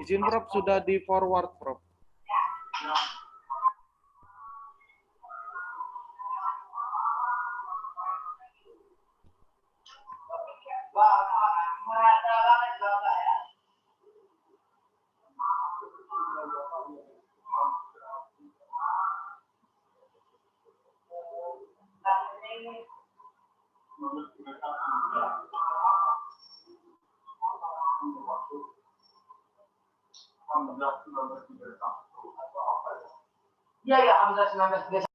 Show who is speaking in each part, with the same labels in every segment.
Speaker 1: Izin Prof, sudah di forward Prof.
Speaker 2: Iya, ya, 19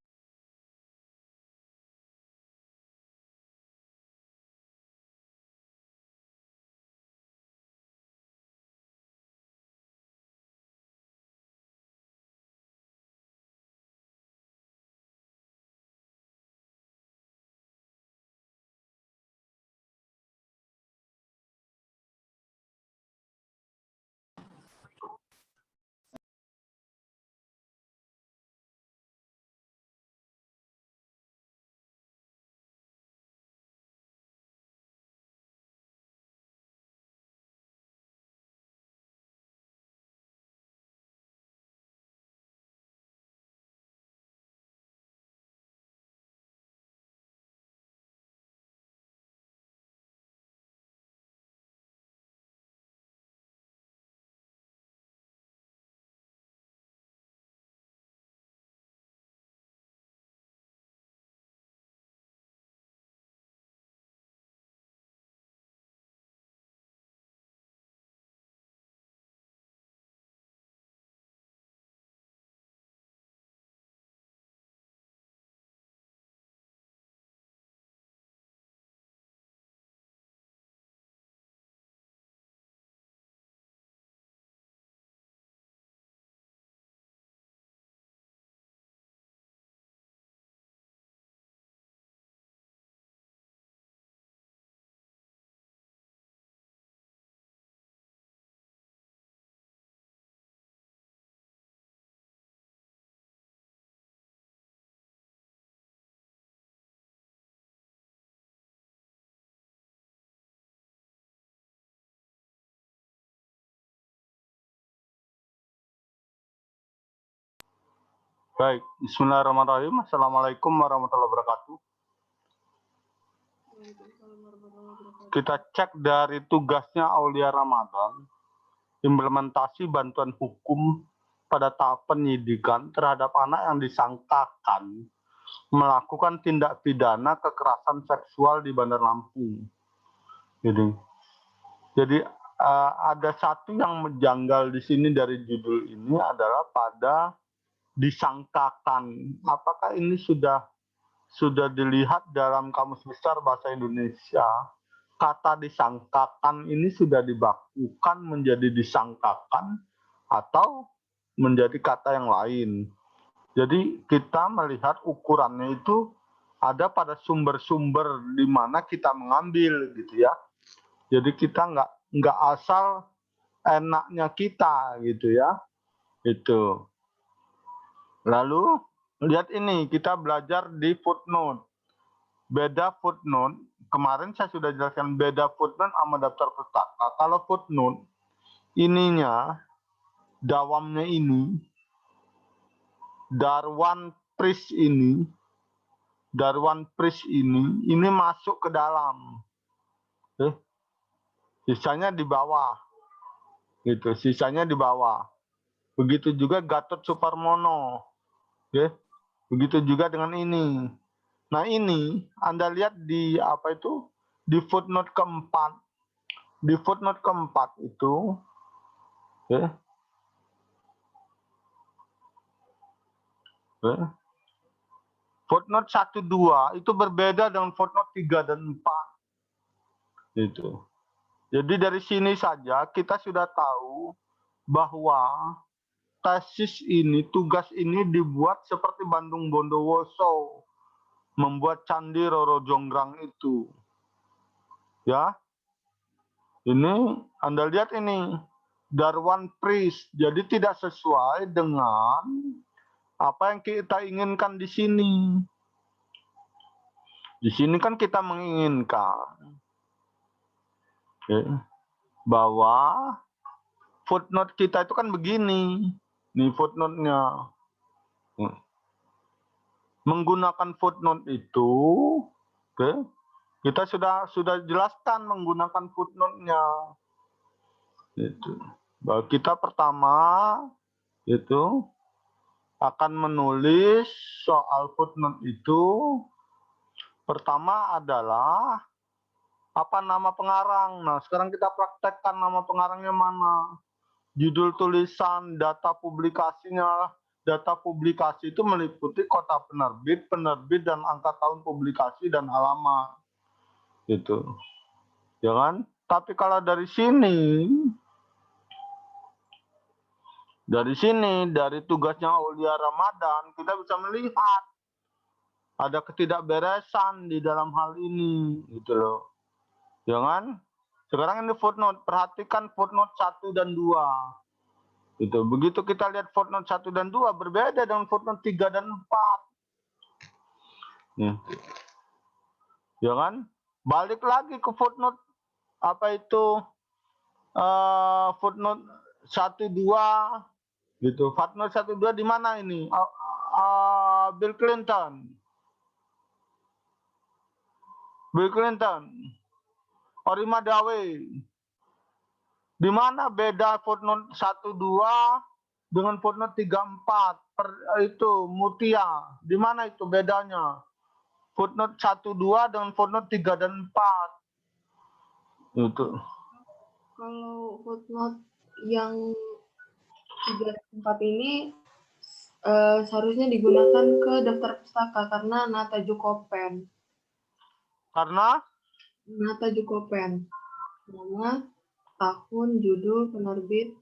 Speaker 3: Baik, bismillahirrahmanirrahim. Assalamualaikum warahmatullahi wabarakatuh. Kita cek dari tugasnya Aulia Ramadan, implementasi bantuan hukum pada tahap penyidikan terhadap anak yang disangkakan melakukan tindak pidana kekerasan seksual di Bandar Lampung. Jadi ada satu yang menjanggal di sini dari judul ini adalah pada disangkakan. Apakah ini sudah dilihat dalam Kamus Besar Bahasa Indonesia? Kata disangkakan ini sudah dibakukan menjadi disangkakan atau menjadi kata yang lain. Jadi kita melihat ukurannya itu ada pada sumber-sumber di mana kita mengambil gitu ya. Jadi kita nggak asal enaknya kita gitu ya. Itu. Lalu lihat ini, kita belajar di footnote. Beda footnote, kemarin saya sudah jelaskan beda footnote sama daftar pustaka. Kalau footnote, ininya, dawamnya ini, Darwan Pris ini masuk ke dalam. Sisanya di bawah. Gitu, sisanya di bawah. Begitu juga Gatot Suparmono. Begitu juga dengan ini. Nah ini Anda lihat di apa itu di footnote keempat. Di footnote keempat itu, footnote 1, 2 itu berbeda dengan footnote 3 dan 4. Gitu. Jadi dari sini saja kita sudah tahu bahwa tesis ini, tugas ini dibuat seperti Bandung Bondowoso membuat Candi Roro Jonggrang itu. Ya. Ini Anda lihat ini Darwan Pris. Jadi tidak sesuai dengan apa yang kita inginkan di sini. Di sini kan kita menginginkan bahwa footnote kita itu kan begini. Nih footnote-nya. Menggunakan footnote itu, oke, kita sudah jelaskan menggunakan footnote-nya. Itu. Bahwa kita pertama itu akan menulis soal footnote itu. Pertama adalah apa nama pengarang. Nah, sekarang kita praktekkan nama pengarangnya mana. Judul tulisan, data publikasinya. Data publikasi itu meliputi kota penerbit, penerbit dan angka tahun publikasi dan alamat. Gitu. Ya kan? Tapi kalau dari sini, dari tugasnya Aulia Ramadan, kita bisa melihat ada ketidakberesan di dalam hal ini, gitu loh. Jangan. Sekarang ini footnote, perhatikan footnote 1 dan 2. Gitu. Begitu kita lihat footnote 1 dan 2 berbeda dengan footnote 3 dan 4. Ya kan? Balik lagi ke footnote apa itu footnote 1 2 gitu. Footnote 1 2 di mana ini? Bill Clinton. Orima Dawe. Di mana beda footnote 1 2 dengan footnote 3 4? Itu Mutia. Di mana itu bedanya? Footnote 1 2 dengan footnote 3 dan 4. Itu.
Speaker 2: Kalau footnote yang 3 dan 4 ini seharusnya digunakan ke daftar pustaka karena Nata Jukopen.
Speaker 3: Karena?
Speaker 2: Nata Jukopen. Nama, tahun, judul, penerbit,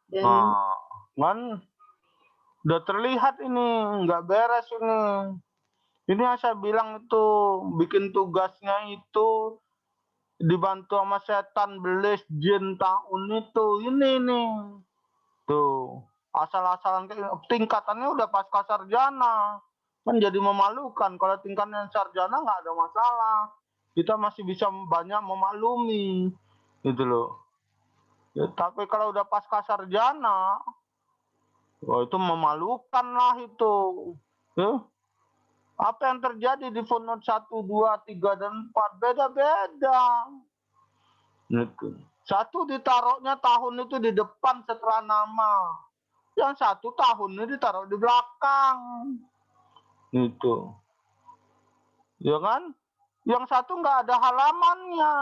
Speaker 2: dan
Speaker 3: kan udah terlihat ini nggak beres ini. Ini yang saya bilang itu bikin tugasnya itu dibantu sama setan, belis, jin, taun itu. Ini nih. Tuh. Asal-asalan tingkatannya udah pasca sarjana. Kan jadi memalukan. Kalau tingkatnya sarjana nggak ada masalah. Kita masih bisa banyak memaklumi. Gitu loh. Ya, tapi kalau udah pasca sarjana, itu memalukan lah itu. Ya. Apa yang terjadi di footnote 1, 2, 3, dan 4 beda-beda. Gitu. Satu ditaruhnya tahun itu di depan setelah nama. Yang satu tahunnya ditaruh di belakang. Gitu. Ya kan? Yang satu nggak ada halamannya.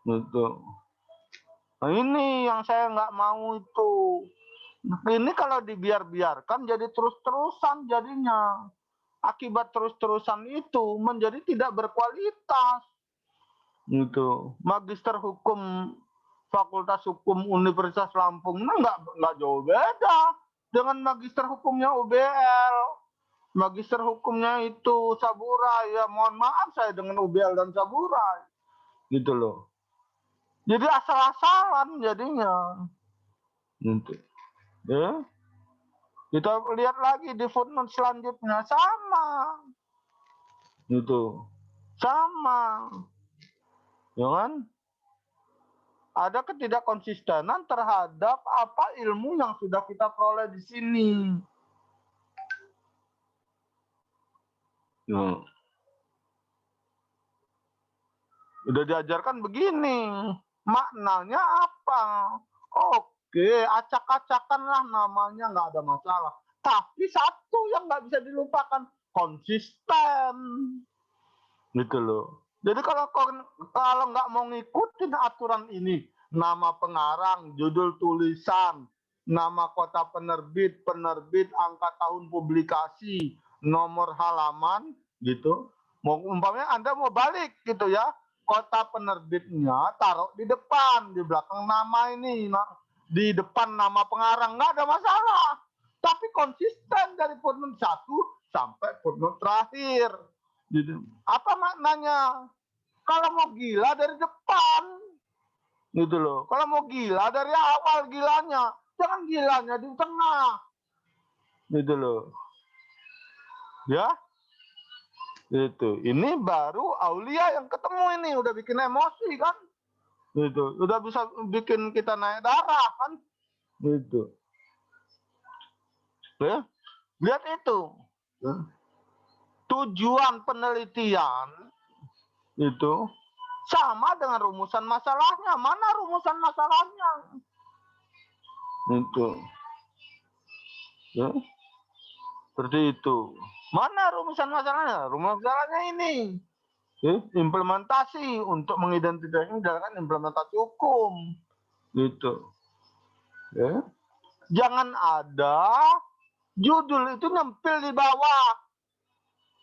Speaker 3: Gitu. Nah, ini yang saya nggak mau itu. Ini kalau dibiarkan jadi terus-terusan jadinya. Akibat terus-terusan itu menjadi tidak berkualitas. Gitu. Magister Hukum Fakultas Hukum Universitas Lampung nggak jauh beda dengan Magister Hukumnya UBL. Magister Hukumnya itu Saburai, ya mohon maaf saya dengan UBL dan Saburai. Gitu loh. Jadi asal-asalan jadinya. Gitu. Ya. Kita lihat lagi di footnote selanjutnya sama. Gitu. Sama. Ya kan? Ada ketidakkonsistenan terhadap apa ilmu yang sudah kita peroleh di sini. Ya. Udah diajarkan begini. Maknanya apa? Oke, acak-acakanlah namanya, nggak ada masalah. Tapi satu yang nggak bisa dilupakan, konsisten. Gitu loh. Jadi kalau nggak mau ngikutin aturan ini, nama pengarang, judul tulisan, nama kota penerbit, angka tahun publikasi, nomor halaman, gitu. Umpamanya Anda mau balik gitu ya, kota penerbitnya taruh di depan, di belakang nama ini, di depan nama pengarang, nggak ada masalah. Tapi konsisten dari footnote 1 sampai footnote terakhir. Gitu. Apa maknanya? Kalau mau gila dari depan, gitu loh. Kalau mau gila dari awal gilanya, jangan gilanya di tengah, gitu loh. Ya, itu. Ini baru Aulia yang ketemu ini udah bikin emosi kan, Gitu. Udah bisa bikin kita naik darah kan? Gitu. Ya, lihat itu. Ya. Tujuan penelitian itu sama dengan rumusan masalahnya. Mana rumusan masalahnya? Itu. Ya. Seperti itu. Mana rumusan masalahnya? Rumusan masalahnya ini. Ya, implementasi untuk mengidentifikasi misalkan implementasi hukum. Gitu. Ya. Jangan ada judul itu nempel di bawah.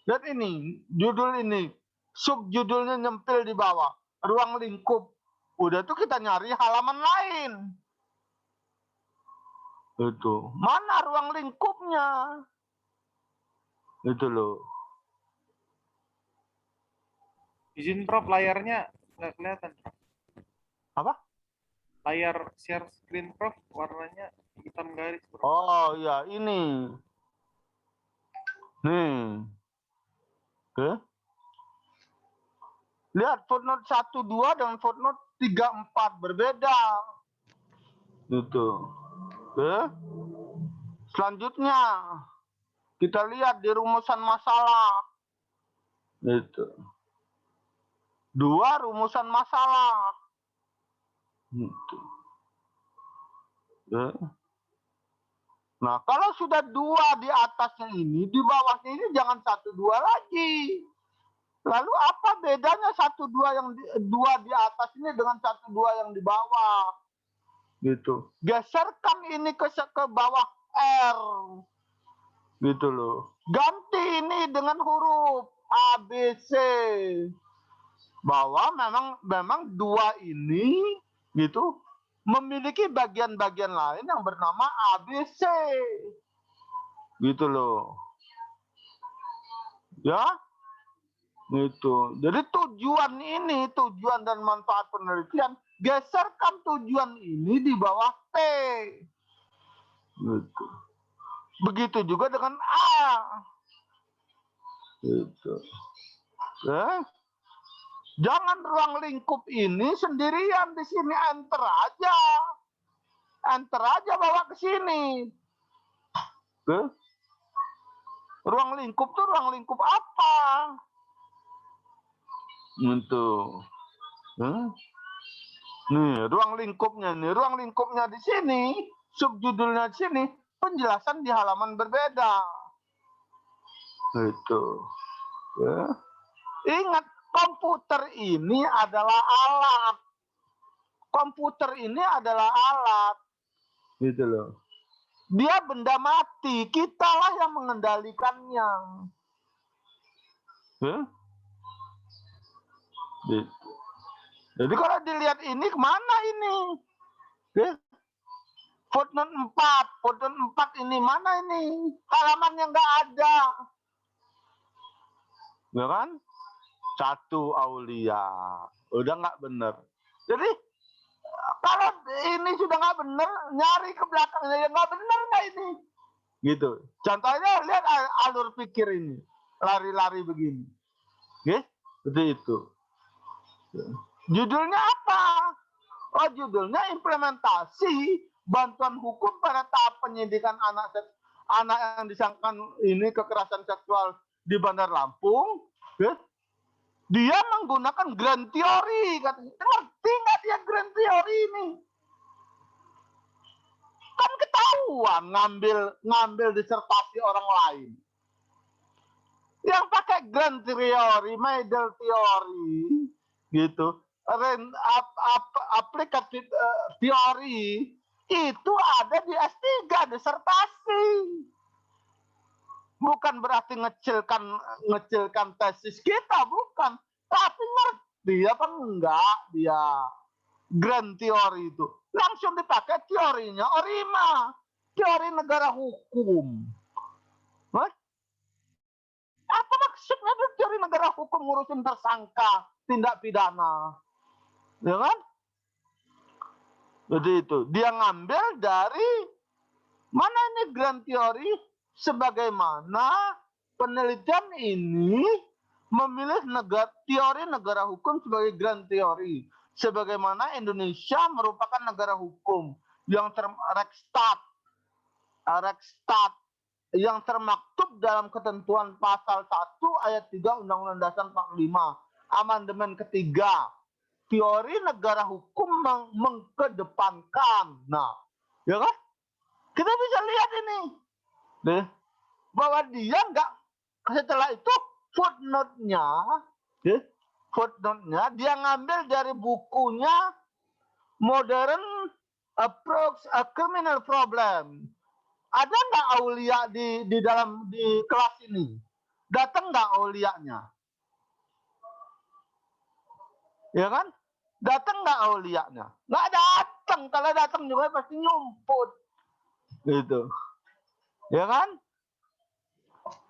Speaker 3: Lihat ini, judul ini, subjudulnya nyempil di bawah, ruang lingkup. Udah tuh kita nyari halaman lain. Itu, mana ruang lingkupnya? Itu loh.
Speaker 1: Izin Prof, layarnya nggak kelihatan.
Speaker 3: Apa?
Speaker 1: Layar share screen Prof, warnanya hitam garis. Prof.
Speaker 3: Oh ya, ini. Nih. Oke. Lihat footnote 1, 2 dengan footnote 3, 4 berbeda. Gitu. Oke. Selanjutnya kita lihat di rumusan masalah. Gitu. 2 rumusan masalah. Gitu. Oke. Nah, kalau sudah 2 di atasnya ini, di bawahnya ini jangan 1, 2 lagi. Lalu apa bedanya 1, 2 yang 2 di atas ini dengan 1, 2 yang di bawah? Gitu. Geserkan ini ke bawah R. Gitu loh. Ganti ini dengan huruf A, B, C. Bahwa memang 2 ini gitu memiliki bagian-bagian lain yang bernama A, B, C. Gitu loh. Ya. Gitu. Jadi tujuan dan manfaat penelitian, geserkan tujuan ini di bawah T. Gitu. Begitu juga dengan A. Gitu. Ya. Jangan ruang lingkup ini sendirian di sini, enter aja. Enter aja bawa ke sini. Oke. Ruang lingkup tuh ruang lingkup apa? Gitu. Nih, ruang lingkupnya di sini, subjudulnya di sini, penjelasan di halaman berbeda. Gitu. Ya. Ingat, komputer ini adalah alat. Komputer ini adalah alat. Gitu loh. Dia benda mati, kitalah yang mengendalikannya. Ya. Gitu. Jadi kalau dilihat ini kemana ini? Ya. Footnote 4 ini mana ini? Halaman yang nggak ada. Ya kan? 1 Aulia. Udah nggak bener. Jadi kalau ini sudah nggak bener, nyari ke belakangnya, ya nggak bener nggak ini? Gitu. Contohnya lihat alur pikir ini. Lari-lari begini. Ya? Seperti itu. Judulnya apa? Oh, judulnya implementasi bantuan hukum pada tahap penyidikan anak yang disangkakan ini kekerasan seksual di Bandar Lampung. Ya? Dia menggunakan grand theory. Ngerti nggak dia grand theory ini? Kan ketahuan ngambil disertasi orang lain. Yang pakai grand theory, middle theory, gitu, applicative theory, itu ada di S3 disertasi. Bukan berarti ngecilkan tesis kita, bukan. Tapi ngerti apa enggak dia grand theory itu. Langsung dipakai teorinya ORIMA, teori negara hukum. What? Apa maksudnya teori negara hukum ngurusin tersangka tindak pidana? Ya kan? Jadi itu. Dia ngambil dari mana ini grand theory, sebagaimana penelitian ini memilih teori negara hukum sebagai grand theory. sebagaimana Indonesia merupakan negara hukum yang Reksstat yang termaktub dalam ketentuan pasal 1 ayat 3 Undang-Undang Dasar 45, amandemen ketiga. Teori negara hukum mengkedepankan. Nah, ya kan? Kita bisa lihat ini. Deh, bahwa dia enggak, setelah itu footnote-nya dia ngambil dari bukunya Modern Approach a Criminal Problem. Ada nggak Aulia di kelas ini? Datang nggak Aulianya? Ya kan? Datang nggak Aulianya? Nggak datang. Kalau datang juga pasti nyumput. Gitu. Ya kan?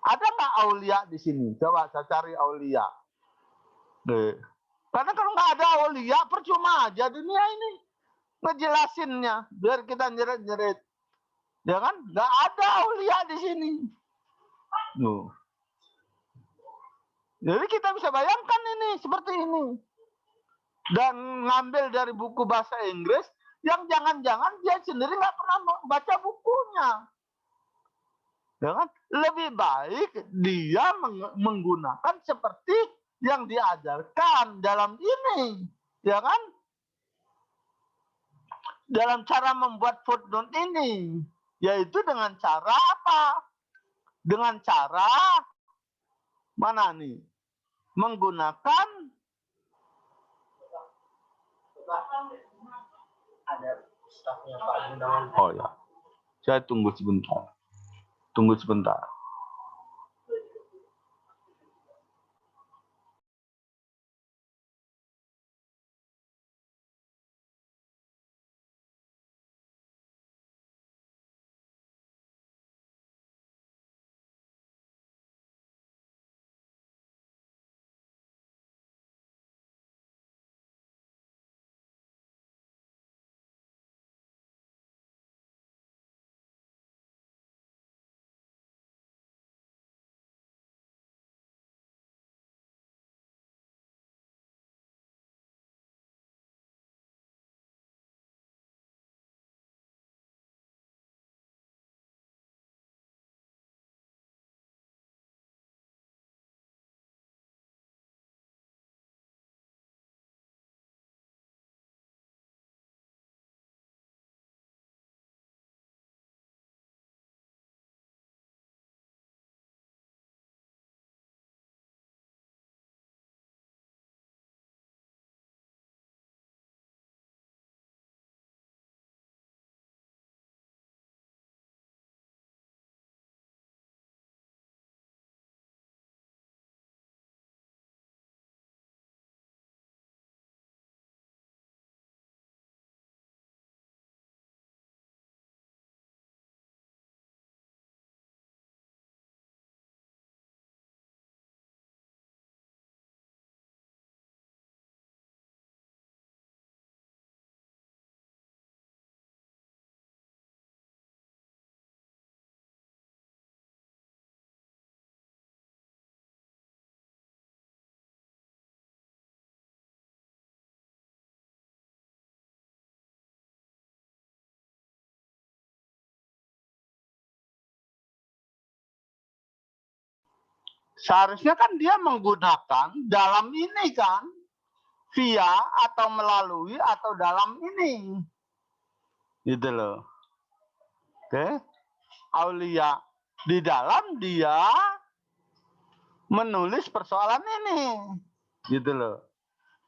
Speaker 3: Ada nggak Aulia di sini? Coba saya cari Aulia. Nih. Karena kalau nggak ada Aulia, percuma aja dunia ini ngejelasinnya. Biar kita nyerit-nyerit. Ya kan? Nggak ada Aulia di sini. Nuh. Jadi kita bisa bayangkan ini seperti ini. Dan ngambil dari buku bahasa Inggris yang jangan-jangan dia sendiri nggak pernah baca bukunya. Ya kan? Lebih baik dia menggunakan seperti yang diajarkan dalam ini. Ya kan? Dalam cara membuat footnote ini. Yaitu dengan cara apa? Dengan cara mana nih? Menggunakan
Speaker 4: ada stafnya Pak Gunawan.
Speaker 3: oh ya. Saya tunggu sebentar. Tunggu sebentar. Seharusnya kan dia menggunakan dalam ini kan, via atau melalui atau dalam ini, gitu loh. Oke, Aulia di dalam dia menulis persoalan ini, gitu loh.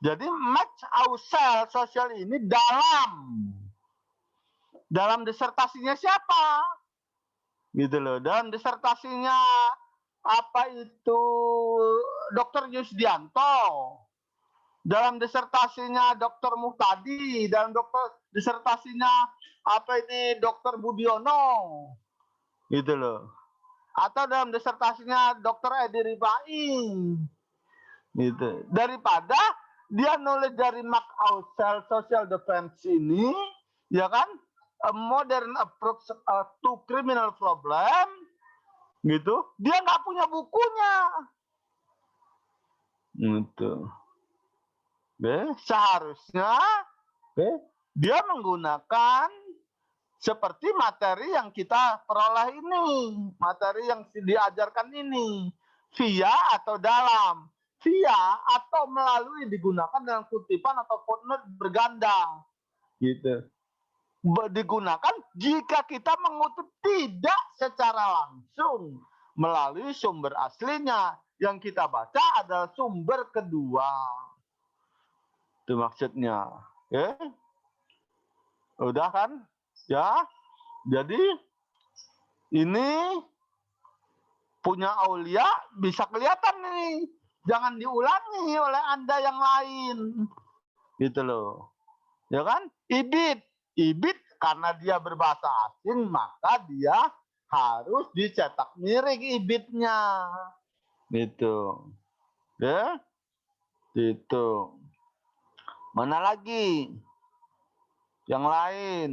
Speaker 3: Jadi match ourselves sosial ini dalam disertasinya siapa, gitu loh. Dalam disertasinya apa itu Dr. Yusdianto, dalam disertasinya Dr. Muhtadi, dalam disertasinya apa ini Dr. Budiono, gitu loh. Atau dalam disertasinya Dr. Edi Rifai, gitu. Daripada dia nulis dari Mark Ausel Social Defense ini, ya kan, a modern approach to criminal problem, gitu, dia nggak punya bukunya, gitu. Seharusnya dia menggunakan seperti materi yang kita peroleh ini, materi yang diajarkan ini, via atau dalam, via atau melalui digunakan dalam kutipan atau footnote berganda, gitu. Digunakan jika kita mengutip tidak secara langsung melalui sumber aslinya, yang kita baca adalah sumber kedua. Itu maksudnya. Udah kan? Ya. Jadi ini punya Aulia bisa kelihatan nih. Jangan diulangi oleh Anda yang lain. Gitu loh. Ya kan? Ibit karena dia berbahasa asing, maka dia harus dicetak miring ibitnya. Gitu. Ya. Gitu. Mana lagi? Yang lain.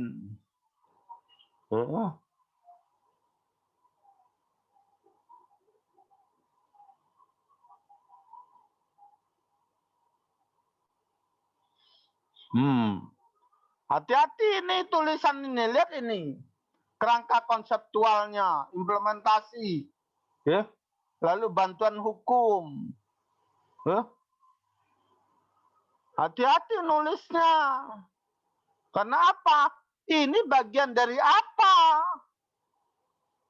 Speaker 3: Hati-hati ini tulisan ini, lihat ini. Kerangka konseptualnya, implementasi. Lalu bantuan hukum. Hati-hati nulisnya. Karena apa? Ini bagian dari apa?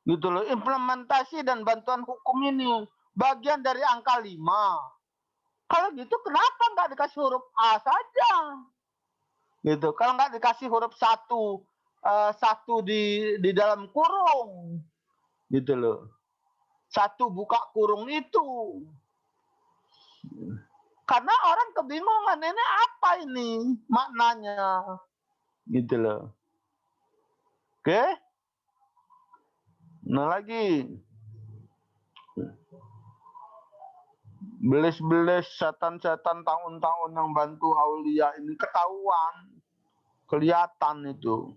Speaker 3: Gitu loh, implementasi dan bantuan hukum ini bagian dari angka 5. Kalau gitu kenapa nggak dikasih huruf A saja? Gitu. Kalau nggak dikasih huruf 1 di dalam kurung. Gitu loh. 1 buka kurung itu. Karena orang kebingungan, ini apa ini maknanya? Gitu loh. Oke? Nah lagi. Belis-belis setan-setan tahun-tahun yang bantu Aulia ini ketahuan. Kelihatan itu.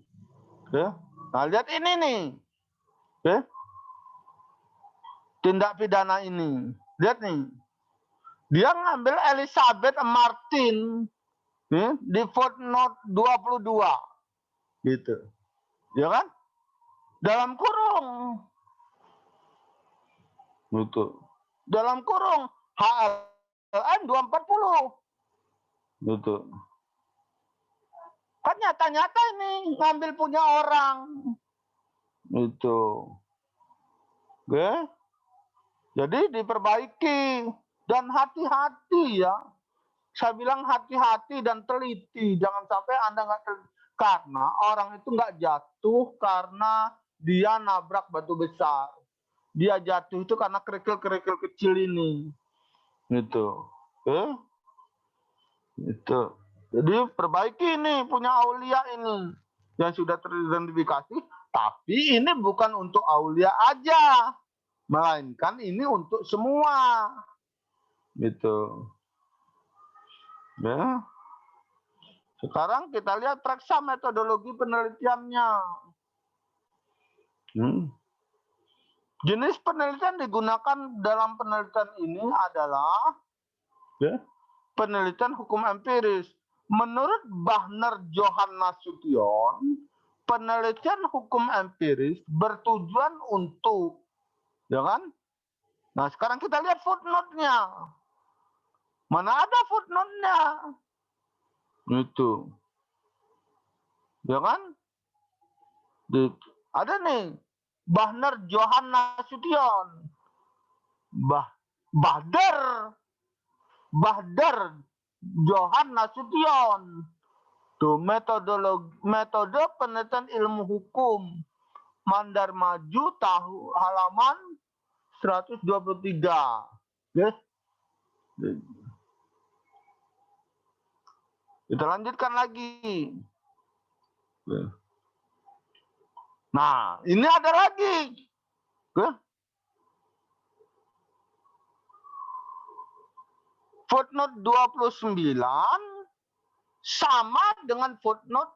Speaker 3: Oke? Nah lihat ini nih. Oke? Tindak pidana ini. Lihat nih. Dia ngambil Elizabeth Martin di footnote 22. Gitu. Ya kan? Dalam kurung. Gitu. Dalam kurung HLN 240. Gitu. Kan nyata-nyata ini ngambil punya orang. Gitu. Oke? Jadi diperbaiki. Dan hati-hati ya. Saya bilang hati-hati dan teliti. Jangan sampai Anda nggak teliti. Karena orang itu nggak jatuh karena dia nabrak batu besar. Dia jatuh itu karena kerikil-kerikil kecil ini. Gitu. Gitu. Jadi perbaiki ini punya Aulia ini. Yang sudah teridentifikasi. Tapi ini bukan untuk Aulia aja. Melainkan ini untuk semua. Gitu. Ya. Sekarang kita lihat periksa metodologi penelitiannya. Jenis penelitian digunakan dalam penelitian ini adalah penelitian hukum empiris. Menurut Bahner Johan Nasution, penelitian hukum empiris bertujuan untuk, ya kan? Nah sekarang kita lihat footnote-nya. Mana ada footnote-nya? Itu. Ya kan? Ada nih. Bahner Johan Nasution. Bahder Johan Nasution. Tuh metode penelitian ilmu hukum. Mandar Maju halaman 123. Yes. Kita lanjutkan lagi. Nah, ini ada lagi. Footnote 29 sama dengan footnote.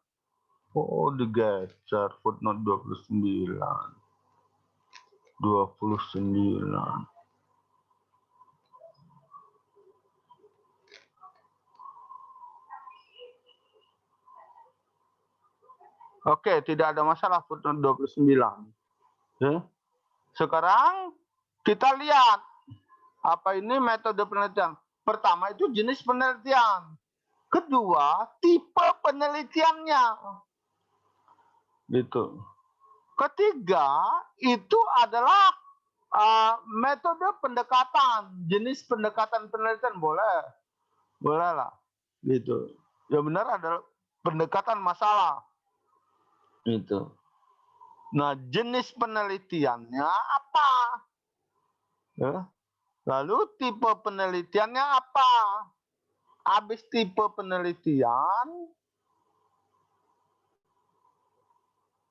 Speaker 3: Oh, digeser footnote 29. 29. Oke, tidak ada masalah footnote 29. Ya. Sekarang kita lihat apa ini metode penelitian. Pertama itu jenis penelitian. Kedua, tipe penelitiannya. Gitu. Ketiga, itu adalah metode pendekatan, jenis pendekatan penelitian boleh lah, gitu. Yang benar adalah pendekatan masalah, gitu. Nah, jenis penelitiannya apa? Ya. Lalu tipe penelitiannya apa? Habis tipe penelitian,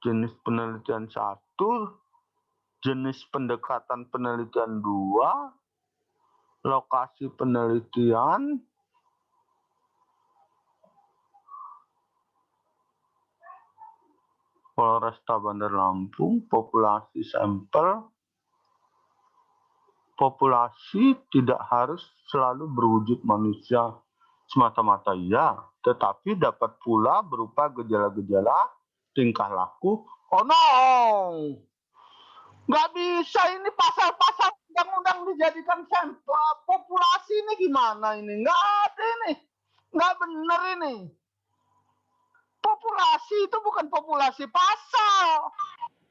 Speaker 3: jenis penelitian 1, jenis pendekatan penelitian 2, lokasi penelitian, Polresta Bandar Lampung, populasi sampel. Populasi tidak harus selalu berwujud manusia semata-mata, ya, tetapi dapat pula berupa gejala-gejala tingkah laku. Oh no, nggak bisa ini pasal-pasal undang-undang dijadikan sampel. Populasi ini gimana ini? Nggak ada ini, nggak benar ini. Populasi itu bukan populasi pasal,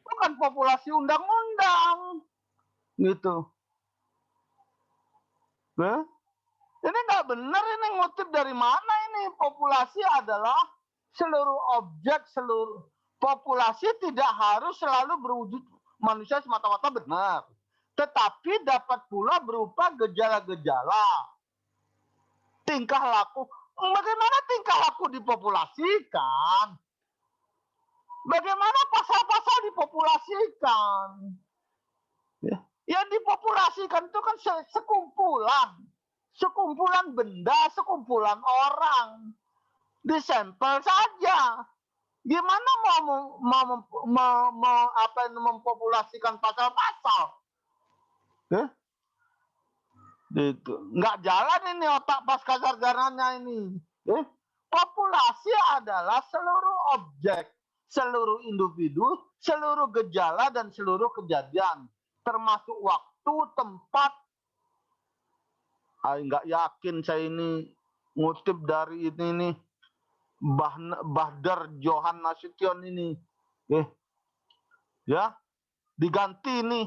Speaker 3: bukan populasi undang-undang, gitu. Nah, ini nggak benar ini, ngutip dari mana ini? Populasi adalah seluruh objek, seluruh populasi tidak harus selalu berwujud manusia semata-mata, benar. Tetapi dapat pula berupa gejala-gejala tingkah laku. Bagaimana tingkah laku dipopulasikan? Bagaimana pasal-pasal dipopulasikan? Ya. Yang dipopulasikan itu kan sekumpulan benda, sekumpulan orang, disampel saja. Gimana mempopulasikan pasal-pasal? Itu nggak jalan ini otak pasca sarjananya ini. Populasi adalah seluruh objek, seluruh individu, seluruh gejala dan seluruh kejadian, termasuk waktu, tempat. Nggak yakin saya ini ngutip dari ini nih, Bahdar Johan Nasution ini, ya, diganti nih,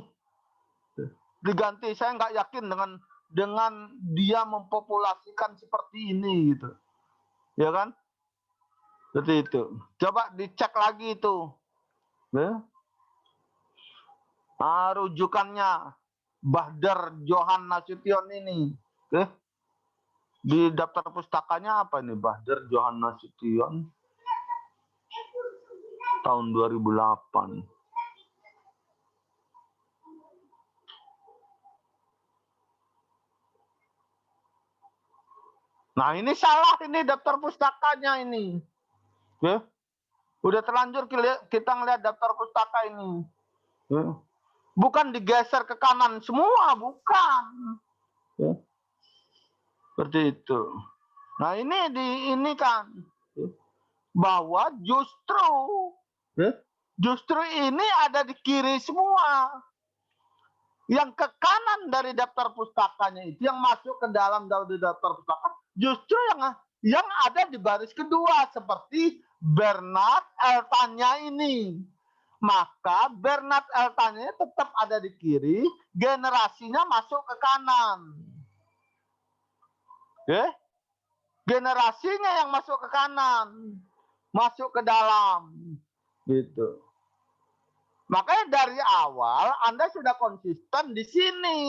Speaker 3: diganti. Saya nggak yakin dengan dia mempopulasikan seperti ini, gitu, ya kan? Seperti itu. Coba dicek lagi itu, rujukannya Bahdar Johan Nasution ini, di daftar pustakanya apa ini? Bahdar Johan Nasution tahun 2008. Nah, ini salah ini daftar pustakanya ini. Udah terlanjur kita ngelihat daftar pustaka ini. Bukan digeser ke kanan semua, bukan. Seperti itu. Nah, ini kan bahwa justru ini ada di kiri semua. Yang ke kanan dari daftar pustakanya itu, yang masuk ke dalam dari daftar pustaka, justru yang ada di baris kedua, seperti Bernard Eltanya ini. Maka Bernard Eltanya tetap ada di kiri, generasinya masuk ke kanan. Generasinya yang masuk ke kanan, masuk ke dalam, gitu. Makanya dari awal Anda sudah konsisten di sini,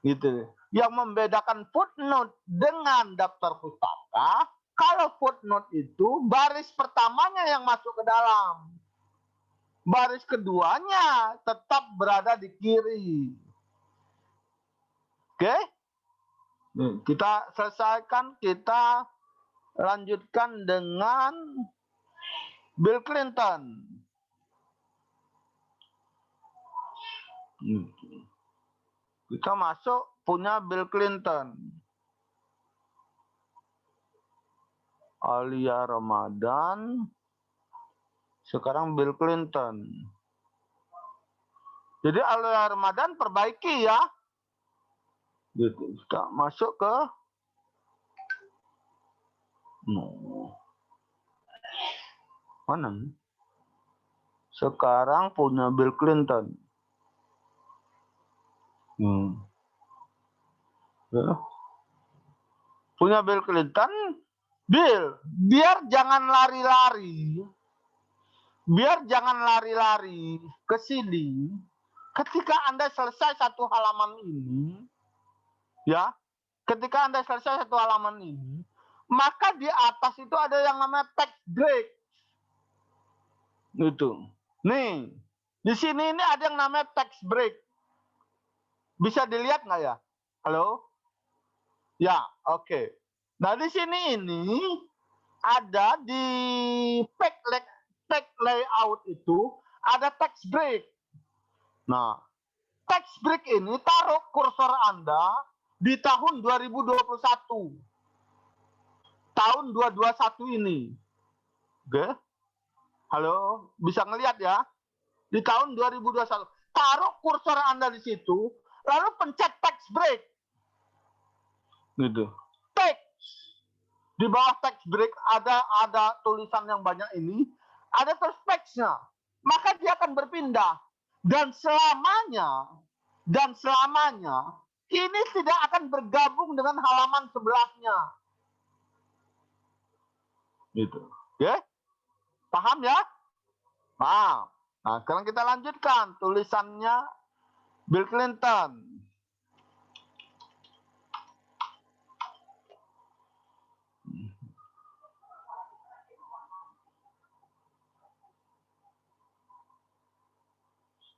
Speaker 3: gitu. Yang membedakan footnote dengan daftar pustaka, kalau footnote itu baris pertamanya yang masuk ke dalam, baris keduanya tetap berada di kiri. Oke? Kita selesaikan, kita lanjutkan dengan Bill Clinton. Kita masuk punya Bill Clinton. Alia Ramadan, Sekarang Bill Clinton. Jadi Alia Ramadan perbaiki ya. Gitu. Kita masuk ke mana? Sekarang punya Bill Clinton. Ya. Punya Bill Clinton, Bill, biar jangan lari-lari. Biar jangan lari-lari ke sini. Ketika Anda selesai satu halaman ini, ya, ketika Anda selesai satu halaman ini, maka di atas itu ada yang namanya text break. Gitu. Nih, di sini ini ada yang namanya text break. Bisa dilihat nggak ya? Halo? Ya, oke. Nah, di sini ini ada di page layout itu ada text break. Nah, text break ini taruh kursor Anda di tahun 2021. Tahun 2021 ini. Oke? Halo, bisa ngelihat ya? Di tahun 2021. Taruh kursor Anda di situ, lalu pencet text break. Gitu. Text. Di bawah text break ada tulisan yang banyak ini, ada terus text-nya. Maka dia akan berpindah. Dan selamanya ini tidak akan bergabung dengan halaman sebelahnya. Gitu. Oke? Paham ya? Paham. Nah, sekarang kita lanjutkan tulisannya Bill Clinton.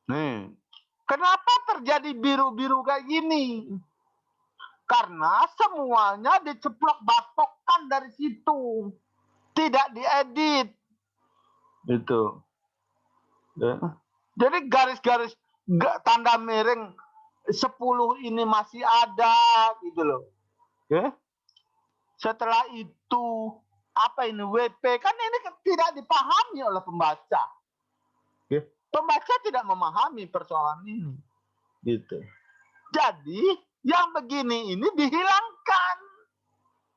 Speaker 3: Nih, kenapa terjadi biru-biru kayak gini? Karena semuanya diceplok batokkan dari situ. Tidak diedit. Gitu. Ya. Jadi garis-garis tanda miring 10 ini masih ada gitu loh. Ya. Setelah itu apa ini WP kan ini tidak dipahami oleh pembaca. Ya. Pembaca tidak memahami persoalan ini. Gitu. Jadi yang begini ini dihilangkan.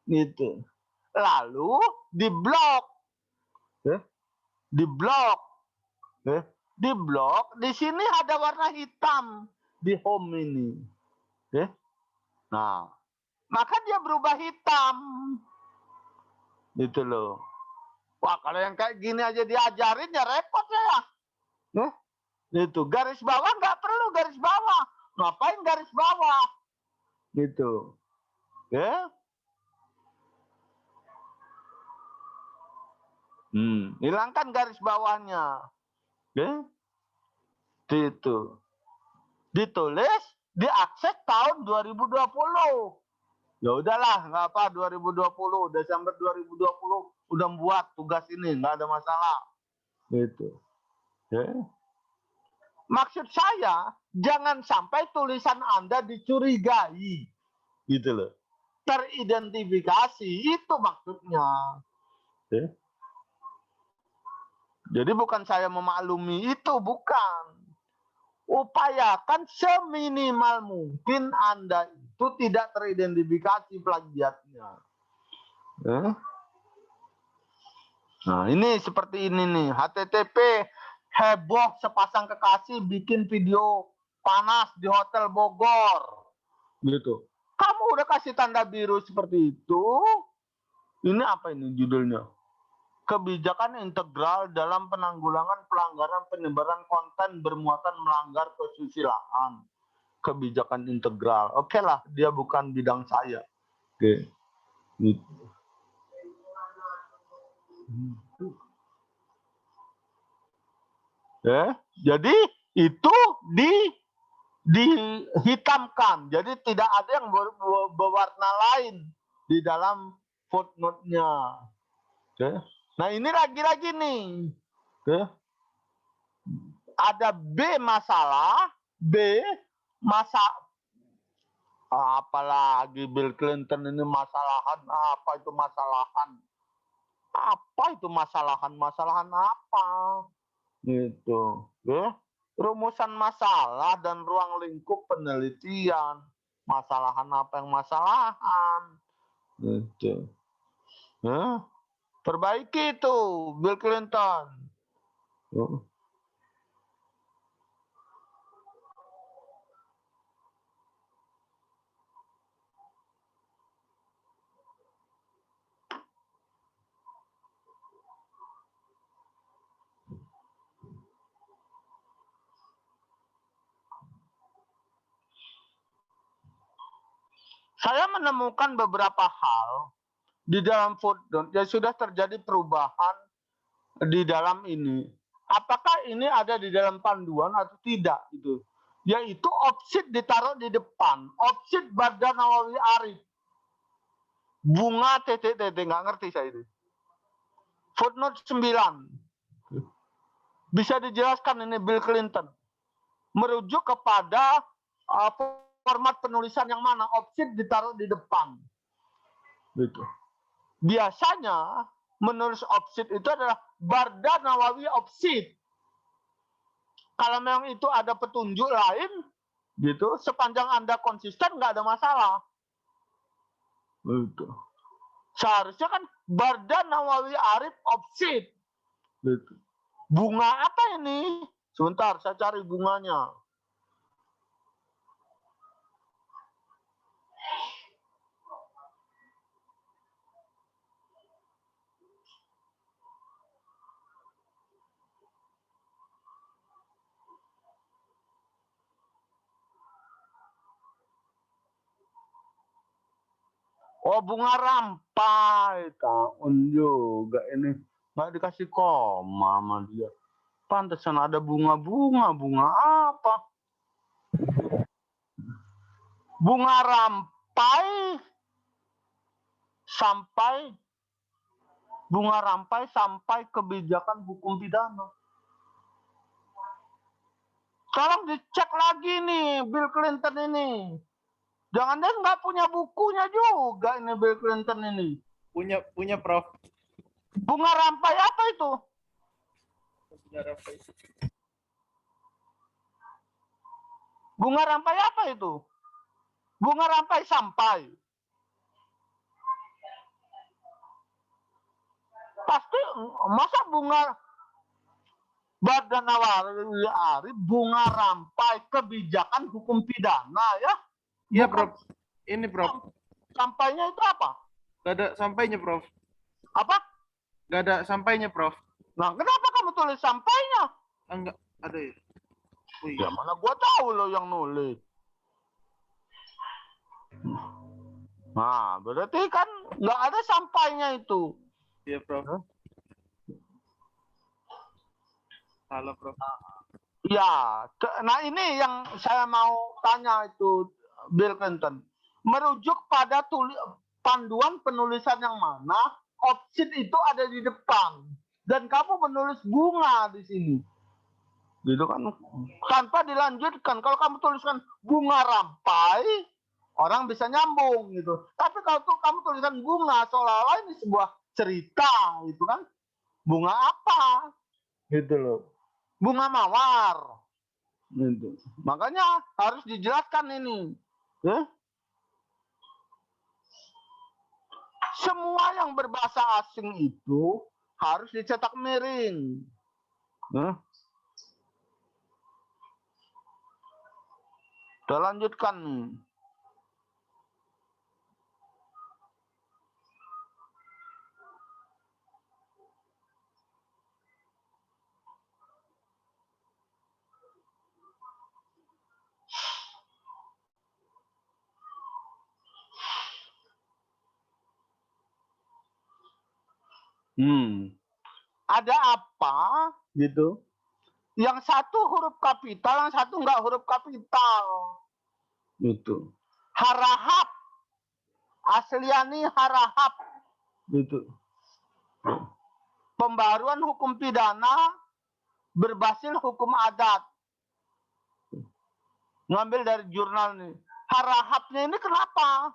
Speaker 3: Gitu. Lalu diblok. Ya. Diblok. Ya. Diblok, di sini ada warna hitam di home ini. Ya. Nah, maka dia berubah hitam. Gitu loh. Wah, kalau yang kayak gini aja diajarin ya repot ya. Ya. Itu garis bawah nggak perlu garis bawah. Ngapain garis bawah? Gitu. Ya. Hilangkan garis bawahnya. Ya. Itu. Ditulis, diakses tahun 2020. Ya udahlah, nggak apa 2020, Desember 2020 udah buat tugas ini, nggak ada masalah. Gitu. Ya. Maksud saya, jangan sampai tulisan Anda dicurigai. Gitu loh. Teridentifikasi, itu maksudnya. Ya. Jadi bukan saya memaklumi itu, bukan. Upayakan seminimal mungkin Anda itu tidak teridentifikasi plagiatnya. Nah, ini seperti ini nih. HTTP heboh sepasang kekasih bikin video panas di Hotel Bogor. Gitu. Kamu udah kasih tanda biru seperti itu. Ini apa ini judulnya? Kebijakan integral dalam penanggulangan pelanggaran penyebaran konten bermuatan melanggar kesusilaan. Kebijakan integral. Oke lah, dia bukan bidang saya. Oke. Gitu. Ya, jadi itu dihitamkan. Jadi tidak ada yang berwarna lain di dalam footnote-nya. Oke. Nah, ini lagi-lagi nih. Oke. Ada B masalah, apalagi Bill Clinton ini masalahan, apa itu masalahan? Apa apa itu masalahan apa gitu, ya. Rumusan masalah dan ruang lingkup penelitian, masalahan apa yang masalahan, gitu. Ya. Perbaiki itu, Bill Clinton. Oh. Saya menemukan beberapa hal di dalam footnote yang sudah terjadi perubahan di dalam ini. Apakah ini ada di dalam panduan atau tidak itu? Yaitu opsit ditaruh di depan, opsit Badan Nawawi Arif. Bunga titik-titik, nggak ngerti saya itu. Footnote 9. Bisa dijelaskan ini Bill Clinton. Merujuk kepada format penulisan yang mana opsit ditaruh di depan. Gitu. Biasanya menulis opsit itu adalah Badan Nawawi opsit. Kalau memang itu ada petunjuk lain, gitu, sepanjang Anda konsisten nggak ada masalah. Gitu. Seharusnya kan Badan Nawawi Arif opsit. Gitu. Bunga apa ini? Sebentar, saya cari bunganya. Oh, bunga rampai, tahun juga ini. Nggak dikasih koma sama dia. Pantesan ada bunga-bunga, bunga apa? Bunga rampai sampai kebijakan hukum pidana. Tolong dicek lagi nih Bill Clinton ini. Jangan dia nggak punya bukunya juga ini Bill Clinton ini.
Speaker 1: Punya Prof.
Speaker 3: Bunga rampai apa itu?
Speaker 1: Bunga rampai.
Speaker 3: Bunga rampai apa itu? Bunga rampai sampai. Pasti masa bunga Badan Nawawi Arif bunga rampai kebijakan hukum pidana ya?
Speaker 1: Iya,
Speaker 3: Bukan-
Speaker 1: Prof. Ini, Prof.
Speaker 3: Sampainya itu apa?
Speaker 1: Gak ada sampainya, Prof.
Speaker 3: Apa?
Speaker 1: Gak ada sampainya, Prof.
Speaker 3: Nah, kenapa kamu tulis sampainya?
Speaker 1: Enggak ada ya. Wih.
Speaker 3: Ya mana gua tahu lo yang nulis. Nah, berarti kan nggak ada sampainya itu.
Speaker 1: Iya, Prof. Salah, Prof.
Speaker 3: Ya, nah ini yang saya mau tanya itu Bill Clinton. Merujuk pada panduan penulisan yang mana opsit itu ada di depan dan kamu menulis bunga di sini. Gitu kan tanpa dilanjutkan. Kalau kamu tuliskan bunga rampai, orang bisa nyambung gitu. Tapi kalau kamu tuliskan bunga seolah-olah ini sebuah cerita gitu kan. Bunga apa? Gitu loh. Bunga mawar. Gitu. Makanya harus dijelaskan ini. Ya? Semua yang berbahasa asing itu harus dicetak miring. Ya? Kita lanjutkan nih. Ada apa gitu? Yang satu huruf kapital, yang satu enggak huruf kapital. Gitu. Harahap. Asliani harahap. Gitu. Pembaruan hukum pidana berbasis hukum adat. Ngambil dari jurnal nih. Harahapnya ini kenapa?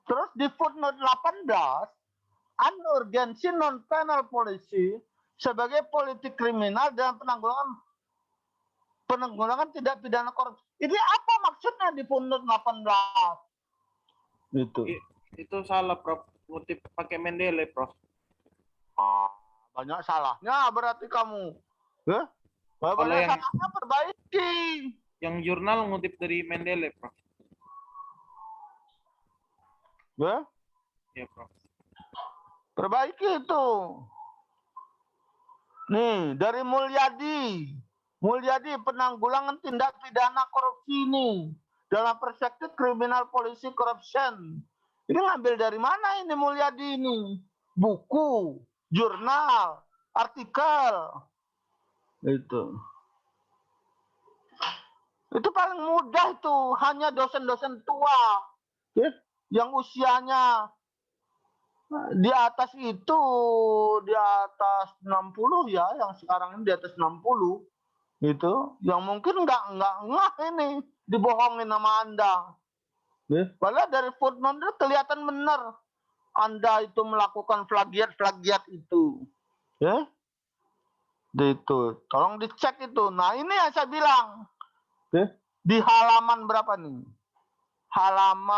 Speaker 3: Terus di footnote 18 urgency non penal policy sebagai politik kriminal dan penanggulangan tidak pidana korupsi. Ini apa maksudnya di footnote 18? Itu.
Speaker 1: Itu salah, Prof. Ngutip pakai Mendeley, Prof.
Speaker 3: Banyak salahnya berarti kamu. Banyak salahnya perbaiki.
Speaker 1: Yang jurnal ngutip dari Mendeley, Prof. Ya, Prof.
Speaker 3: Perbaiki itu. Nih, dari Mulyadi. Mulyadi penanggulangan tindak pidana korupsi ini dalam perspektif criminal policy corruption. Ini ngambil dari mana ini Mulyadi ini? Buku, jurnal, artikel. Itu paling mudah itu, hanya dosen-dosen tua yang usianya di atas itu, di atas 60 ya, yang sekarang ini di atas 60 itu, yang mungkin nggak ini dibohongin sama Anda. Padahal dari footnote kelihatan benar Anda itu melakukan plagiat itu. Itu, tolong dicek itu. Nah, ini yang saya bilang. Di halaman berapa nih? Halaman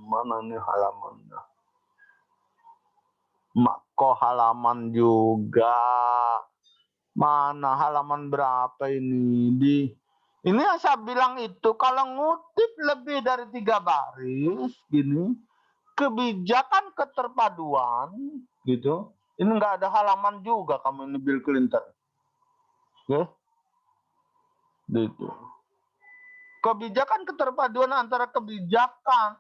Speaker 3: mana nih halamannya? Kok halaman juga? Mana halaman berapa ini? Ini yang saya bilang itu kalau ngutip lebih dari 3 baris gini, kebijakan keterpaduan gitu. Ini nggak ada halaman juga kamu ini Bill Clinton. Gitu. Kebijakan keterpaduan antara kebijakan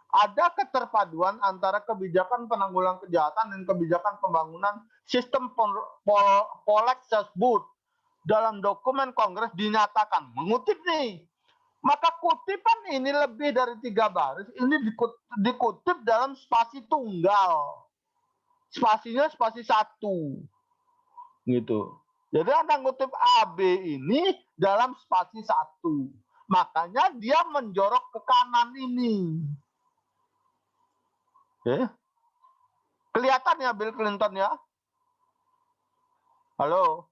Speaker 3: ada keterpaduan antara kebijakan penanggulangan kejahatan dan kebijakan pembangunan sistem polek tersebut dalam dokumen Kongres dinyatakan mengutip nih. Maka kutipan ini lebih dari 3 baris ini dikutip dalam spasi tunggal. Spasinya spasi 1. Gitu. Jadi Anda ngutip AB ini dalam spasi 1. Makanya dia menjorok ke kanan ini. Kelihatan ya Bill Clinton ya? Halo?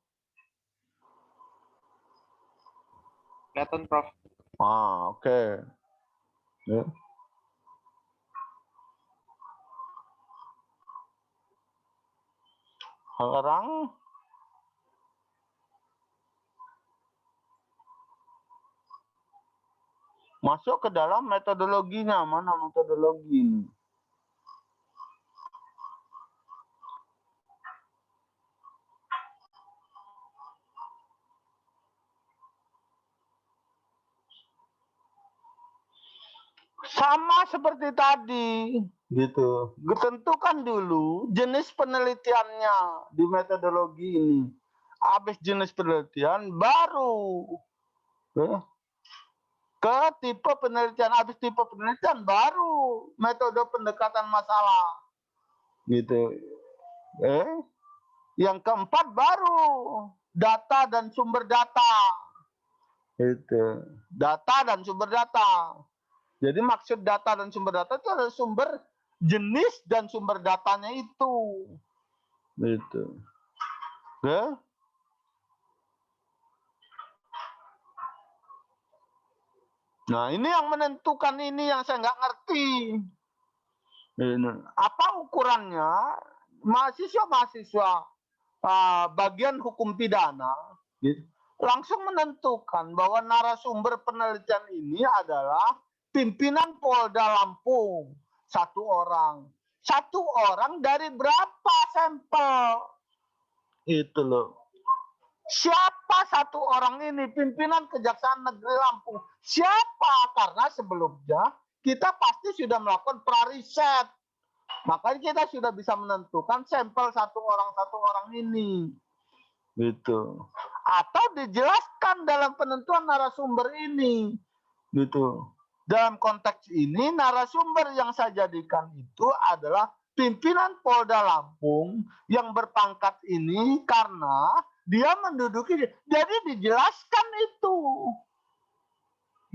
Speaker 1: Kelihatan, Prof.
Speaker 3: Oke. Sekarang masuk ke dalam metodologinya. Mana metodologi ini? Sama seperti tadi, gitu. Tentukan dulu jenis penelitiannya di metodologi ini. Habis jenis penelitian, baru ke tipe penelitian. Habis tipe penelitian, baru metode pendekatan masalah. Gitu. Yang keempat baru data dan sumber data. Itu. Data dan sumber data. Jadi maksud data dan sumber data itu adalah sumber jenis dan sumber datanya itu. Gitu. Nah ini yang menentukan ini yang saya nggak ngerti. Apa ukurannya? Mahasiswa-mahasiswa bagian hukum pidana gitu, langsung menentukan bahwa narasumber penelitian ini adalah pimpinan Polda Lampung, 1 orang. 1 orang dari berapa sampel? Itu loh. Siapa 1 orang ini? Pimpinan Kejaksaan Negeri Lampung. Siapa? Karena sebelumnya kita pasti sudah melakukan prariset. Makanya kita sudah bisa menentukan sampel 1 orang ini. Gitu. Atau dijelaskan dalam penentuan narasumber ini. Gitu. Dalam konteks ini narasumber yang saya jadikan itu adalah pimpinan Polda Lampung yang berpangkat ini karena dia menduduki. Jadi dijelaskan itu.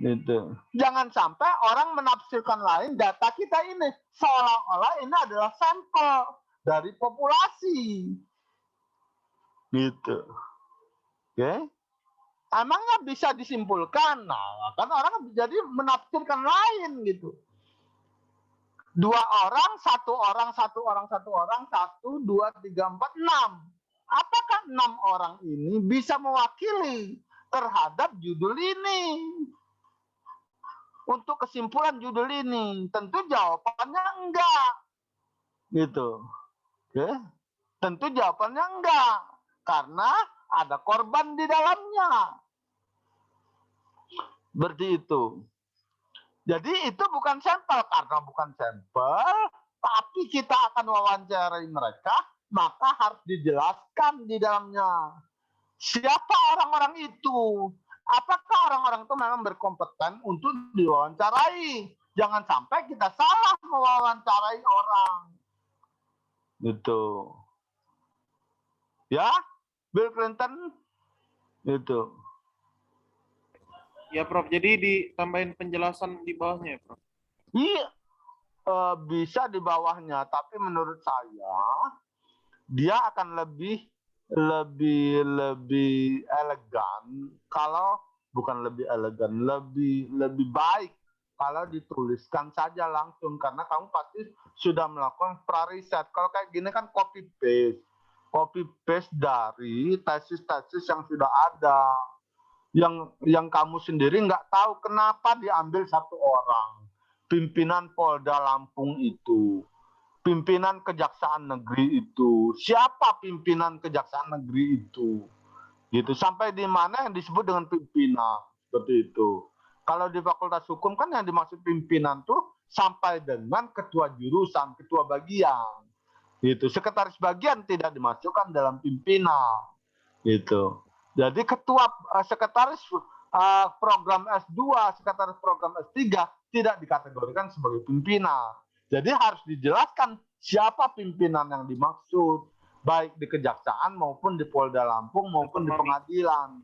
Speaker 3: Gitu. Jangan sampai orang menafsirkan lain data kita ini seolah-olah ini adalah sampel dari populasi. Gitu. Oke. Emangnya bisa disimpulkan? Nah, kan orang jadi menafsirkan lain gitu. 2 orang, 1 orang, 1 orang, 1 orang, 1, 2, 3, 4, 6. Apakah 6 orang ini bisa mewakili terhadap judul ini? Untuk kesimpulan judul ini, tentu jawabannya enggak. Gitu. Oke. Tentu jawabannya enggak. Karena ada korban di dalamnya. Seperti itu. Jadi itu bukan sampel. Karena bukan sampel, tapi kita akan wawancarai mereka, maka harus dijelaskan di dalamnya. Siapa orang-orang itu? Apakah orang-orang itu memang berkompeten untuk diwawancarai? Jangan sampai kita salah mewawancarai orang. Gitu. Ya, Bill Clinton. Gitu.
Speaker 1: Ya Prof, jadi ditambahin penjelasan di bawahnya ya Prof.
Speaker 3: Iya, bisa di bawahnya, tapi menurut saya dia akan lebih elegan kalau bukan lebih elegan, lebih baik kalau dituliskan saja langsung, karena kamu pasti sudah melakukan pra-riset. Kalau kayak gini kan copy paste dari tesis-tesis yang sudah ada, yang kamu sendiri nggak tahu kenapa diambil 1 orang pimpinan Polda Lampung itu, pimpinan Kejaksaan Negeri itu. Siapa pimpinan Kejaksaan Negeri itu? Gitu. Sampai di mana yang disebut dengan pimpinan? Seperti itu. Kalau di Fakultas Hukum kan yang dimaksud pimpinan tuh sampai dengan ketua jurusan, ketua bagian. Gitu. Sekretaris bagian tidak dimasukkan dalam pimpinan. Gitu. Jadi sekretaris program S2, sekretaris program S3 tidak dikategorikan sebagai pimpinan. Jadi harus dijelaskan siapa pimpinan yang dimaksud, baik di kejaksaan maupun di Polda Lampung maupun di pengadilan.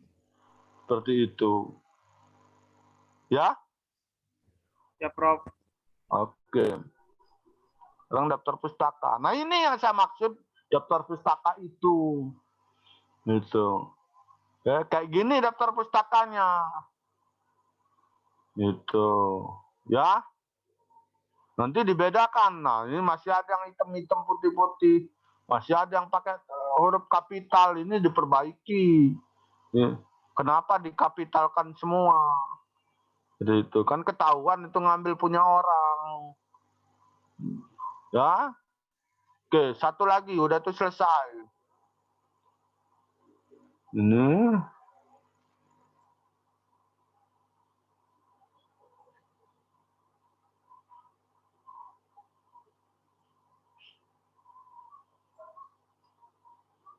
Speaker 3: Seperti itu. Ya?
Speaker 1: Ya Prof.
Speaker 3: Oke. Sekarang daftar pustaka. Nah ini yang saya maksud daftar pustaka itu. Gitu. Ya, kayak gini daftar pustakanya. Gitu. Ya. Nanti dibedakan. Nah, ini masih ada yang hitam-hitam putih-putih. Masih ada yang pakai huruf kapital, ini diperbaiki. Ya. Kenapa dikapitalkan semua? Jadi itu kan ketahuan itu ngambil punya orang. Ya. Oke, satu lagi udah tuh selesai. Ini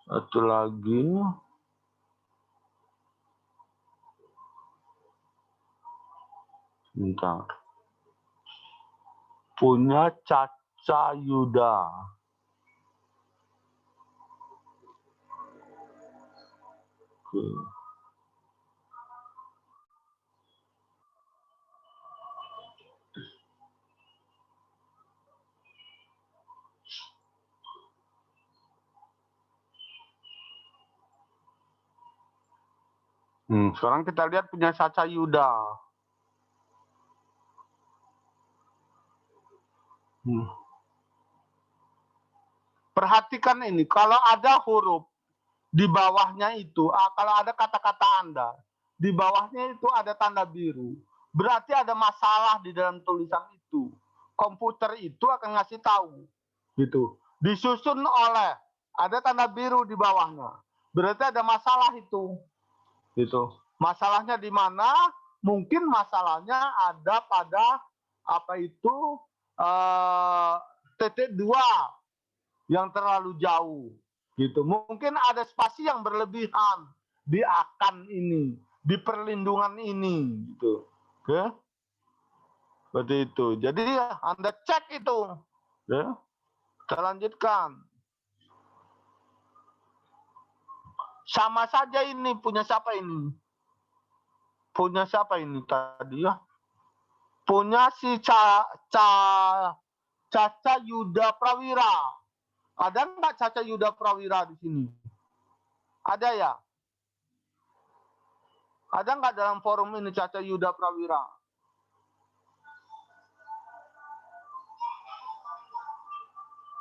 Speaker 3: satu lagi. Bentar. Punya Caca Yuda. Oke. Sekarang kita lihat punya Caca Yuda. Perhatikan ini, kalau ada huruf di bawahnya itu, kalau ada kata-kata Anda, di bawahnya itu ada tanda biru, berarti ada masalah di dalam tulisan itu. Komputer itu akan ngasih tahu, gitu. Disusun oleh, ada tanda biru di bawahnya, berarti ada masalah itu, gitu. Masalahnya di mana? Mungkin masalahnya ada pada apa itu titik 2 yang terlalu jauh, gitu. Mungkin ada spasi yang berlebihan di akan ini, di perlindungan ini, gitu. Oke, seperti itu. Jadi Anda cek itu, ya. Kita lanjutkan. Sama saja ini punya siapa ini? Punya siapa ini tadi ya? Punya si Caca Yuda Prawira. Ada nggak Caca Yuda Prawira di sini? Ada ya? Ada nggak dalam forum ini Caca Yuda Prawira?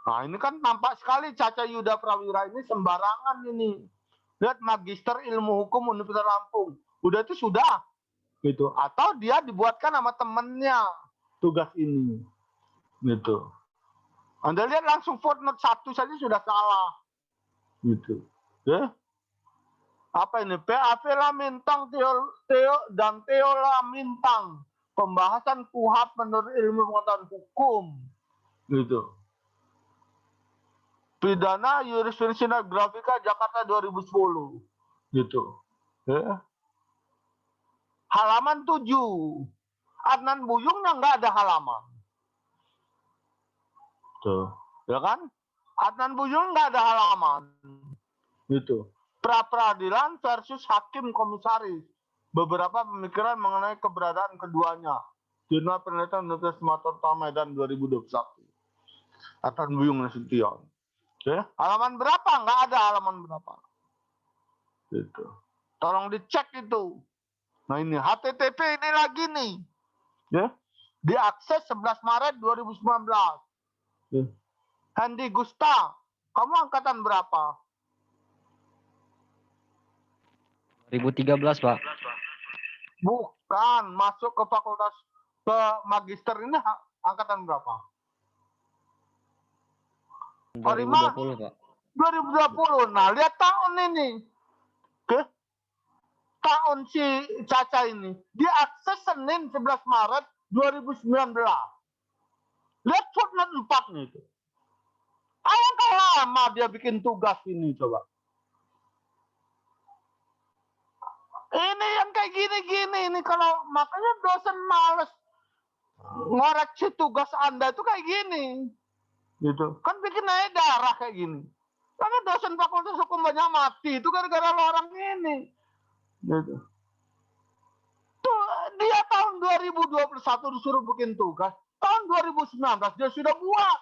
Speaker 3: Nah ini kan nampak sekali Caca Yuda Prawira ini sembarangan ini. Lihat Magister Ilmu Hukum Universitas Lampung. Udah itu sudah. Gitu. Atau dia dibuatkan sama temennya tugas ini. Gitu. Anda lihat langsung footnote 1 saja sudah salah. Gitu. Ya. Apa ini? PAV Lamintang dan Teo Lamintang. Pembahasan KUHP menurut ilmu pengetahuan hukum. Gitu. Pidana Jurisprudensi Grafika Jakarta 2010. Gitu. Ya. Halaman 7. Adnan Buyungnya nggak ada halaman. Tuh. Ya kan? Adnan Buyung nggak ada halaman. Gitu. Pra-peradilan versus hakim komisaris. Beberapa pemikiran mengenai keberadaan keduanya. Jurnal Penelitian Universitas Sumatera Utara Medan 2021. Adnan Buyung Nasution. Ya. Halaman berapa? Nggak ada halaman berapa. Gitu. Tolong dicek itu. Nah ini HTTP ini lagi nih. Ya. Diakses 11 Maret 2019. Ya. Hendi Gusta, kamu angkatan berapa?
Speaker 5: 2013, Pak.
Speaker 3: Bukan, masuk ke fakultas ke magister ini angkatan berapa?
Speaker 5: 2020, Pak.
Speaker 3: 2020. Nah, lihat tahun ini. Oke. Tahun si Caca ini diakses Senin 11 Maret 2019. Lihat footnote 4 nih itu. Alangkah lama dia bikin tugas ini coba. Ini yang kayak gini-gini ini kalau makanya dosen males ngoreksi tugas Anda itu kayak gini. Gitu. Kan bikin aja darah kayak gini. Karena dosen fakultas hukum banyak mati itu gara-gara lo orang ini. Gitu. Tuh, dia tahun 2021 disuruh bikin tugas. Tahun 2019 dia sudah buat.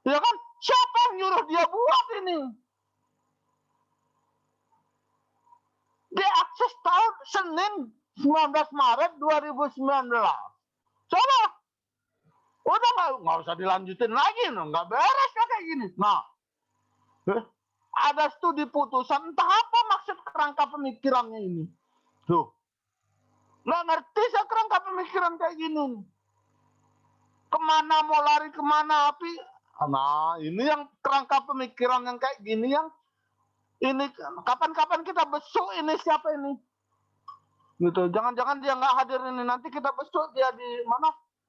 Speaker 3: Ya kan? Siapa yang nyuruh dia buat ini? Dia akses tahun Senin 19 Maret 2019. Coba. Udah nggak usah dilanjutin lagi. Nggak beres kayak gini. Nah. Ada studi putusan. Entah apa maksud kerangka pemikirannya ini. Tuh. Nggak ngerti saya kerangka pemikiran kayak gini. Kemana mau lari, kemana api. Nah, ini yang kerangka pemikiran yang kayak gini yang ini kapan-kapan kita besuk ini siapa ini? Gitu. Jangan-jangan dia nggak hadir ini nanti kita besuk dia di mana?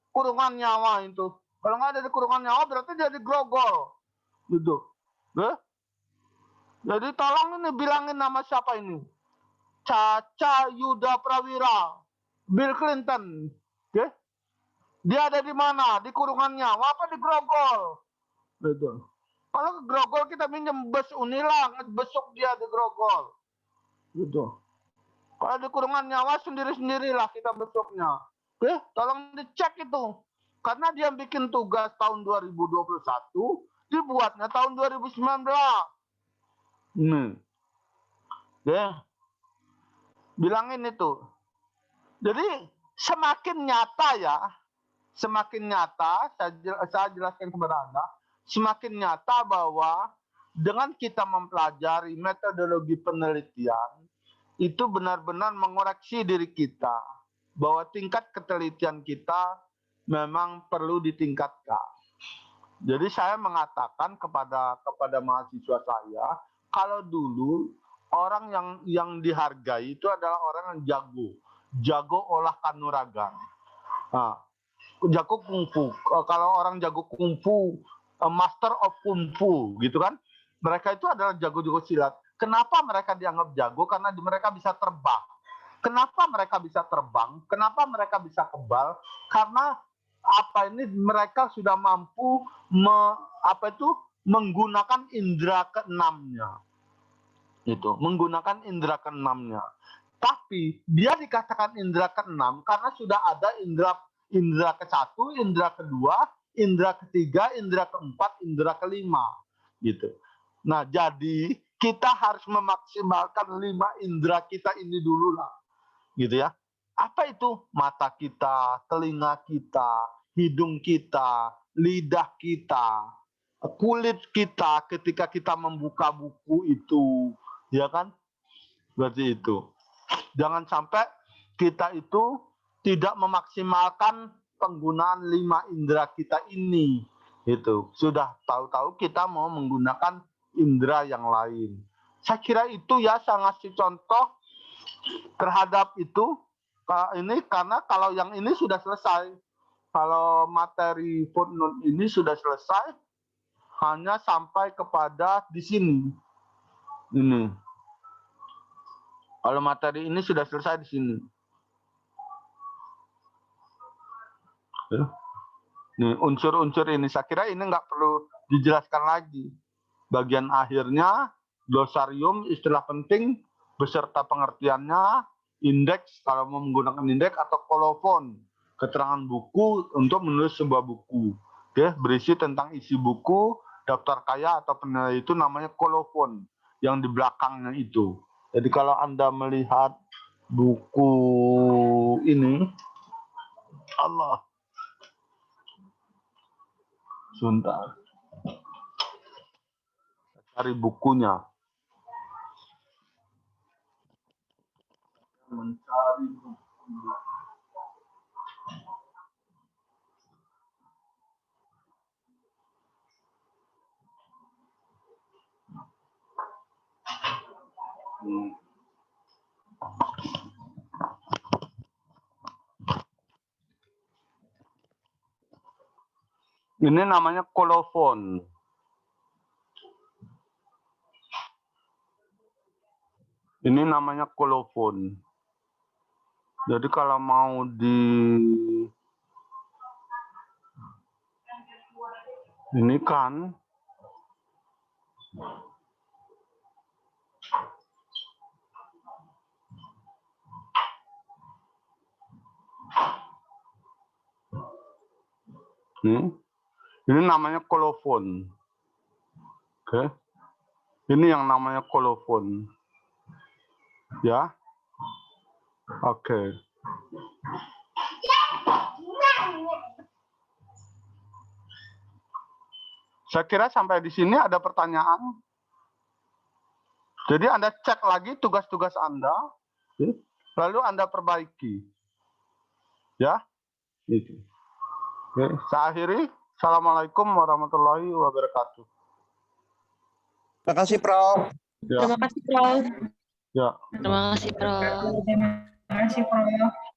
Speaker 3: Kurungan nyawa itu. Kalau nggak ada di kurungan nyawa berarti dia digrogol. Gitu. Jadi tolong ini bilangin nama siapa ini? Caca Yuda Prawira. Bill Clinton. Oke? Dia ada di mana? Di kurungan nyawa apa di grogol? Gitu. Kalau ke grogol kita minjem bus Unila, besok dia di grogol. Gitu. Kalau di kurungan nyawa sendiri-sendirilah kita besoknya. Oke, tolong dicek itu. Karena dia bikin tugas tahun 2021, dibuatnya tahun 2019. Oke. Bilangin itu. Jadi semakin nyata ya, semakin nyata, saya jelaskan kepada Anda, semakin nyata bahwa dengan kita mempelajari metodologi penelitian, itu benar-benar mengoreksi diri kita, bahwa tingkat ketelitian kita memang perlu ditingkatkan. Jadi saya mengatakan kepada mahasiswa saya, kalau dulu orang yang dihargai itu adalah orang yang jago olah kanuragan. Nah, jago kungfu. Kalau orang jago kungfu, master of kungfu, gitu kan? Mereka itu adalah jago-jago silat. Kenapa mereka dianggap jago? Karena mereka bisa terbang. Kenapa mereka bisa terbang? Kenapa mereka bisa kebal? Karena mereka sudah mampu menggunakan indera keenamnya. Itu, menggunakan indera keenamnya. Tapi dia dikatakan indera keenam karena sudah ada indera ke-1, indera kedua, indera ketiga, indera keempat, indera kelima, gitu. Nah, jadi kita harus memaksimalkan 5 indera kita ini dulu lah, gitu ya. Apa itu? Mata kita, telinga kita, hidung kita, lidah kita, kulit kita ketika kita membuka buku itu, ya kan? Berarti itu. Jangan sampai kita itu tidak memaksimalkan penggunaan 5 indera kita ini. Itu sudah tahu-tahu kita mau menggunakan indera yang lain. Saya kira itu ya, saya ngasih contoh terhadap itu. Ini karena kalau yang ini sudah selesai. Kalau materi footnote ini sudah selesai, hanya sampai kepada di sini. Ini. Kalau materi ini sudah selesai di sini. Nih, unsur-unsur ini saya kira ini nggak perlu dijelaskan lagi. Bagian akhirnya glosarium, istilah penting beserta pengertiannya, indeks kalau mau menggunakan indeks, atau kolofon, keterangan buku untuk menulis sebuah buku. Oke, berisi tentang isi buku, daftar kaya atau penilaian itu namanya kolofon yang di belakangnya itu. Jadi kalau Anda melihat buku ini, Allah, sebentar, cari bukunya. Mencari bukunya. Ini namanya kolofon. Ini namanya kolofon. Jadi kalau mau ini kan ini namanya kolofon. Oke. Ini yang namanya kolofon. Ya. Oke. Saya kira sampai di sini ada pertanyaan. Jadi Anda cek lagi tugas-tugas Anda, lalu Anda perbaiki. Ya. Itu. Oke, saya akhiri. Assalamualaikum warahmatullahi wabarakatuh.
Speaker 6: Terima kasih, Prof.
Speaker 3: Ya.
Speaker 7: Terima kasih, Prof.
Speaker 3: Ya.
Speaker 7: Terima kasih, Prof.
Speaker 8: Terima kasih, Prof.